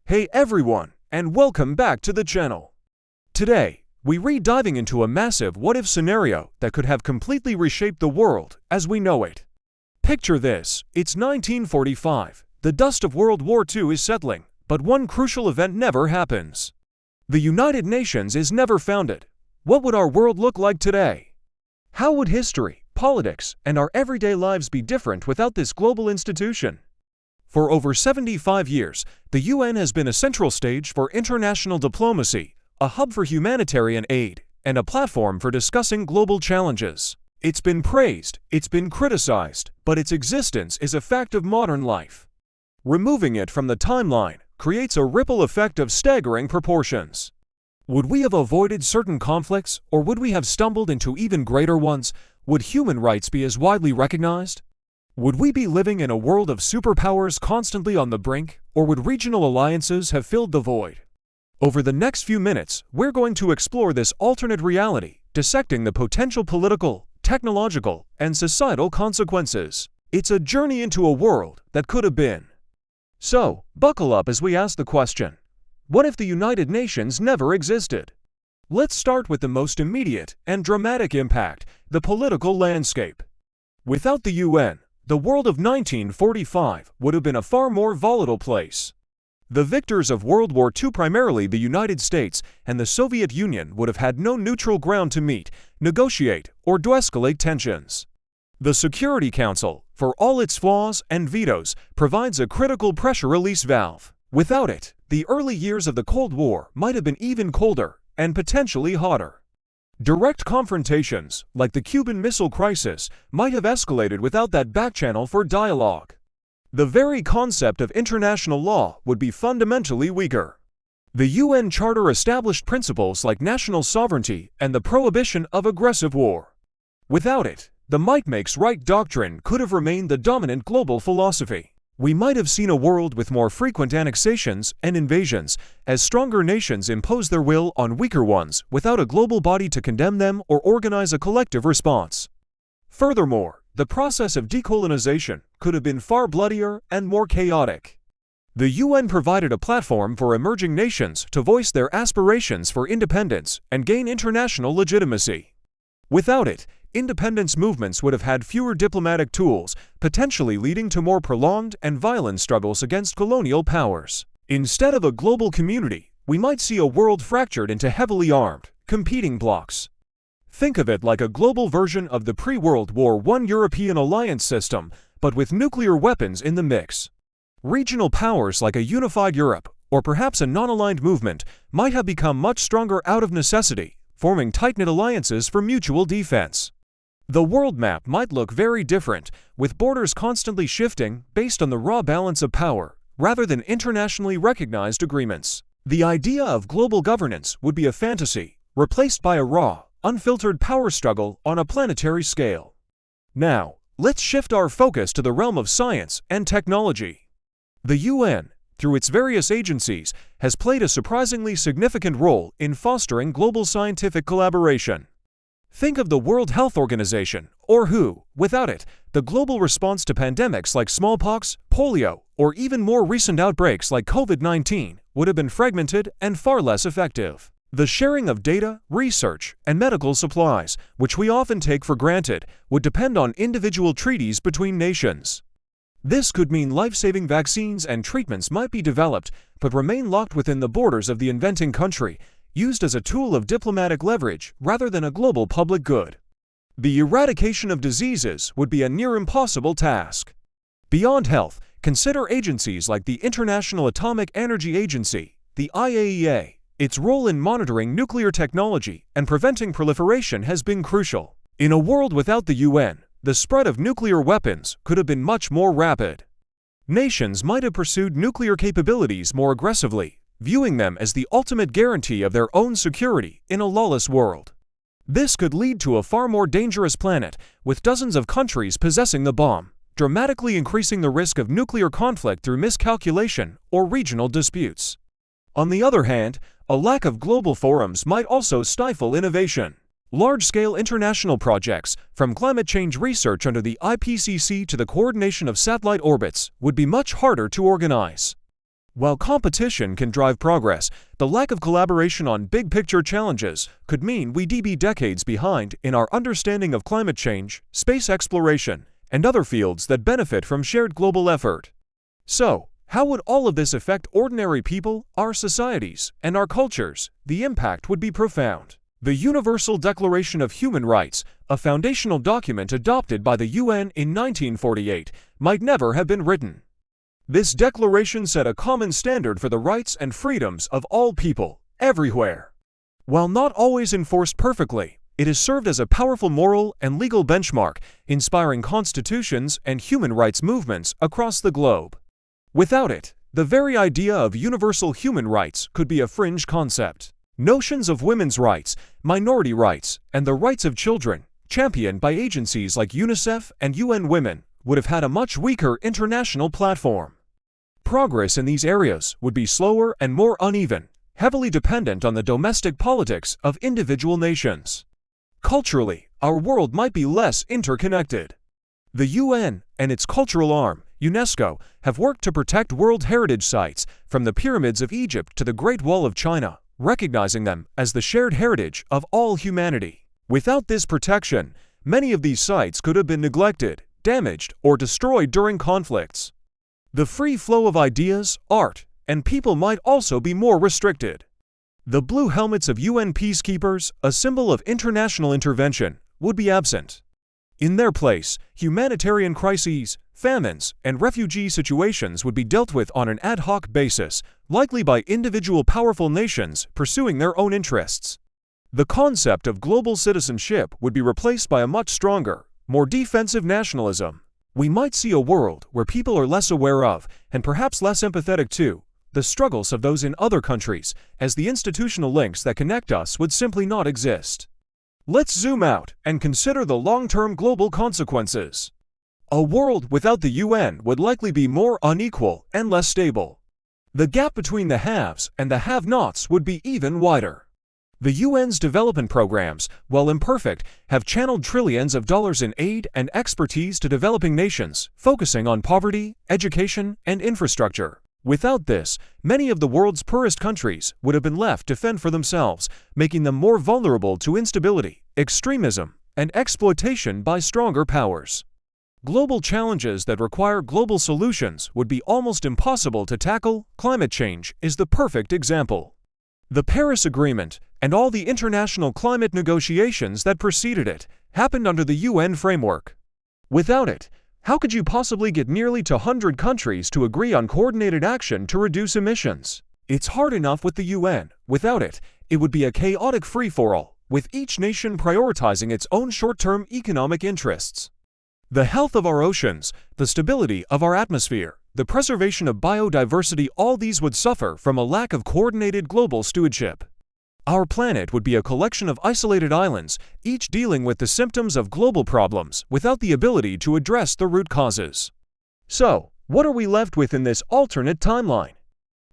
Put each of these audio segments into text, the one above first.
Hey everyone, and welcome back to the channel. Today, we're diving into a massive what-if scenario that could have completely reshaped the world as we know it. Picture this, it's 1945. The dust of World War II is settling, but one crucial event never happens. The United Nations is never founded. What would our world look like today? How would history, politics, and our everyday lives be different without this global institution? For over 75 years, the UN has been a central stage for international diplomacy, a hub for humanitarian aid, and a platform for discussing global challenges. It's been praised, it's been criticized, but its existence is a fact of modern life. Removing it from the timeline creates a ripple effect of staggering proportions. Would we have avoided certain conflicts, or would we have stumbled into even greater ones? Would human rights be as widely recognized? Would we be living in a world of superpowers constantly on the brink, or would regional alliances have filled the void? Over the next few minutes, we're going to explore this alternate reality, dissecting the potential political, technological, and societal consequences. It's a journey into a world that could have been. So, buckle up as we ask the question, what if the United Nations never existed? Let's start with the most immediate and dramatic impact, the political landscape. Without the UN, the world of 1945 would have been a far more volatile place. The victors of World War II, primarily the United States and the Soviet Union, would have had no neutral ground to meet, negotiate, or de-escalate tensions. The Security Council, for all its flaws and vetoes, provides a critical pressure release valve. Without it, the early years of the Cold War might have been even colder and potentially hotter. Direct confrontations, like the Cuban Missile Crisis, might have escalated without that backchannel for dialogue. The very concept of international law would be fundamentally weaker. The UN Charter established principles like national sovereignty and the prohibition of aggressive war. Without it, the might makes right doctrine could have remained the dominant global philosophy. We might have seen a world with more frequent annexations and invasions, as stronger nations impose their will on weaker ones without a global body to condemn them or organize a collective response. Furthermore, the process of decolonization could have been far bloodier and more chaotic. The UN provided a platform for emerging nations to voice their aspirations for independence and gain international legitimacy. Without it, independence movements would have had fewer diplomatic tools, potentially leading to more prolonged and violent struggles against colonial powers. Instead of a global community, we might see a world fractured into heavily armed, competing blocs. Think of it like a global version of the pre-World War I European alliance system, but with nuclear weapons in the mix. Regional powers like a unified Europe, or perhaps a non-aligned movement, might have become much stronger out of necessity, forming tight-knit alliances for mutual defense. The world map might look very different, with borders constantly shifting based on the raw balance of power, rather than internationally recognized agreements. The idea of global governance would be a fantasy, replaced by a raw, unfiltered power struggle on a planetary scale. Now, let's shift our focus to the realm of science and technology. The UN, through its various agencies, has played a surprisingly significant role in fostering global scientific collaboration. Think of the World Health Organization, or WHO. Without it, the global response to pandemics like smallpox, polio, or even more recent outbreaks like COVID-19 would have been fragmented and far less effective. The sharing of data, research, and medical supplies, which we often take for granted, would depend on individual treaties between nations. This could mean life-saving vaccines and treatments might be developed, but remain locked within the borders of the inventing country, used as a tool of diplomatic leverage rather than a global public good. The eradication of diseases would be a near-impossible task. Beyond health, consider agencies like the International Atomic Energy Agency, the IAEA. Its role in monitoring nuclear technology and preventing proliferation has been crucial. In a world without the UN, the spread of nuclear weapons could have been much more rapid. Nations might have pursued nuclear capabilities more aggressively, viewing them as the ultimate guarantee of their own security in a lawless world. This could lead to a far more dangerous planet, with dozens of countries possessing the bomb, dramatically increasing the risk of nuclear conflict through miscalculation or regional disputes. On the other hand, a lack of global forums might also stifle innovation. Large-scale international projects, from climate change research under the IPCC to the coordination of satellite orbits, would be much harder to organize. While competition can drive progress, the lack of collaboration on big-picture challenges could mean we'd be decades behind in our understanding of climate change, space exploration, and other fields that benefit from shared global effort. So, how would all of this affect ordinary people, our societies, and our cultures? The impact would be profound. The Universal Declaration of Human Rights, a foundational document adopted by the UN in 1948, might never have been written. This declaration set a common standard for the rights and freedoms of all people, everywhere. While not always enforced perfectly, it has served as a powerful moral and legal benchmark, inspiring constitutions and human rights movements across the globe. Without it, the very idea of universal human rights could be a fringe concept. Notions of women's rights, minority rights, and the rights of children, championed by agencies like UNICEF and UN Women, would have had a much weaker international platform. Progress in these areas would be slower and more uneven, heavily dependent on the domestic politics of individual nations. Culturally, our world might be less interconnected. The UN and its cultural arm, UNESCO, have worked to protect World Heritage Sites, from the pyramids of Egypt to the Great Wall of China, recognizing them as the shared heritage of all humanity. Without this protection, many of these sites could have been neglected, damaged, or destroyed during conflicts. The free flow of ideas, art, and people might also be more restricted. The blue helmets of UN peacekeepers, a symbol of international intervention, would be absent. In their place, humanitarian crises, famines, and refugee situations would be dealt with on an ad hoc basis, likely by individual powerful nations pursuing their own interests. The concept of global citizenship would be replaced by a much stronger, more defensive nationalism. We might see a world where people are less aware of, and perhaps less empathetic to, the struggles of those in other countries, as the institutional links that connect us would simply not exist. Let's zoom out and consider the long-term global consequences. A world without the UN would likely be more unequal and less stable. The gap between the haves and the have-nots would be even wider. The UN's development programs, while imperfect, have channeled trillions of dollars in aid and expertise to developing nations, focusing on poverty, education, and infrastructure. Without this, many of the world's poorest countries would have been left to fend for themselves, making them more vulnerable to instability, extremism, and exploitation by stronger powers. Global challenges that require global solutions would be almost impossible to tackle. Climate change is the perfect example. The Paris Agreement, and all the international climate negotiations that preceded it, happened under the UN framework. Without it, how could you possibly get nearly 200 countries to agree on coordinated action to reduce emissions? It's hard enough with the UN. Without it, it would be a chaotic free-for-all, with each nation prioritizing its own short-term economic interests. The health of our oceans, the stability of our atmosphere, the preservation of biodiversity, all these would suffer from a lack of coordinated global stewardship. Our planet would be a collection of isolated islands, each dealing with the symptoms of global problems without the ability to address the root causes. So, what are we left with in this alternate timeline?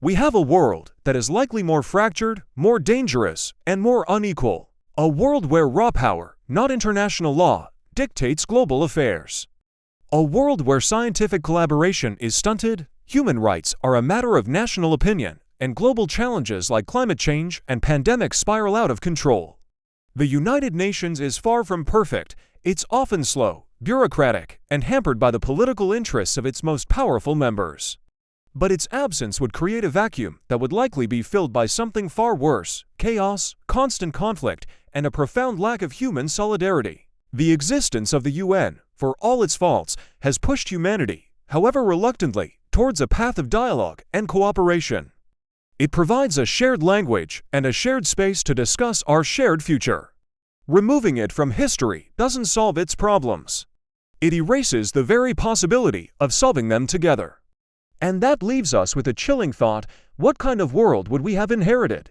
We have a world that is likely more fractured, more dangerous, and more unequal. A world where raw power, not international law, dictates global affairs. A world where scientific collaboration is stunted, human rights are a matter of national opinion, and global challenges like climate change and pandemics spiral out of control. The United Nations is far from perfect. It's often slow, bureaucratic, and hampered by the political interests of its most powerful members. But its absence would create a vacuum that would likely be filled by something far worse: chaos, constant conflict, and a profound lack of human solidarity. The existence of the UN, for all its faults, has pushed humanity, however reluctantly, towards a path of dialogue and cooperation. It provides a shared language and a shared space to discuss our shared future. Removing it from history doesn't solve its problems. It erases the very possibility of solving them together. And that leaves us with a chilling thought: what kind of world would we have inherited?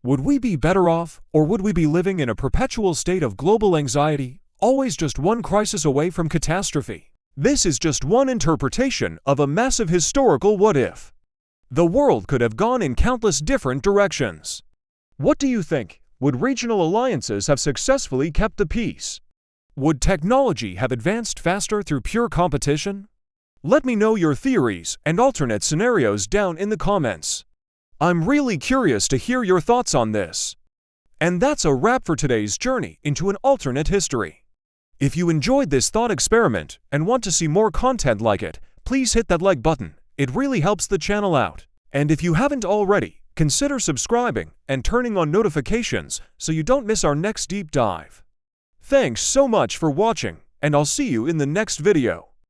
Would we be better off, or would we be living in a perpetual state of global anxiety, always just one crisis away from catastrophe? This is just one interpretation of a massive historical what-if. The world could have gone in countless different directions. What do you think? Would regional alliances have successfully kept the peace? Would technology have advanced faster through pure competition? Let me know your theories and alternate scenarios down in the comments. I'm really curious to hear your thoughts on this. And that's a wrap for today's journey into an alternate history. If you enjoyed this thought experiment and want to see more content like it, please hit that like button. It really helps the channel out. And if you haven't already, consider subscribing and turning on notifications so you don't miss our next deep dive. Thanks so much for watching, and I'll see you in the next video.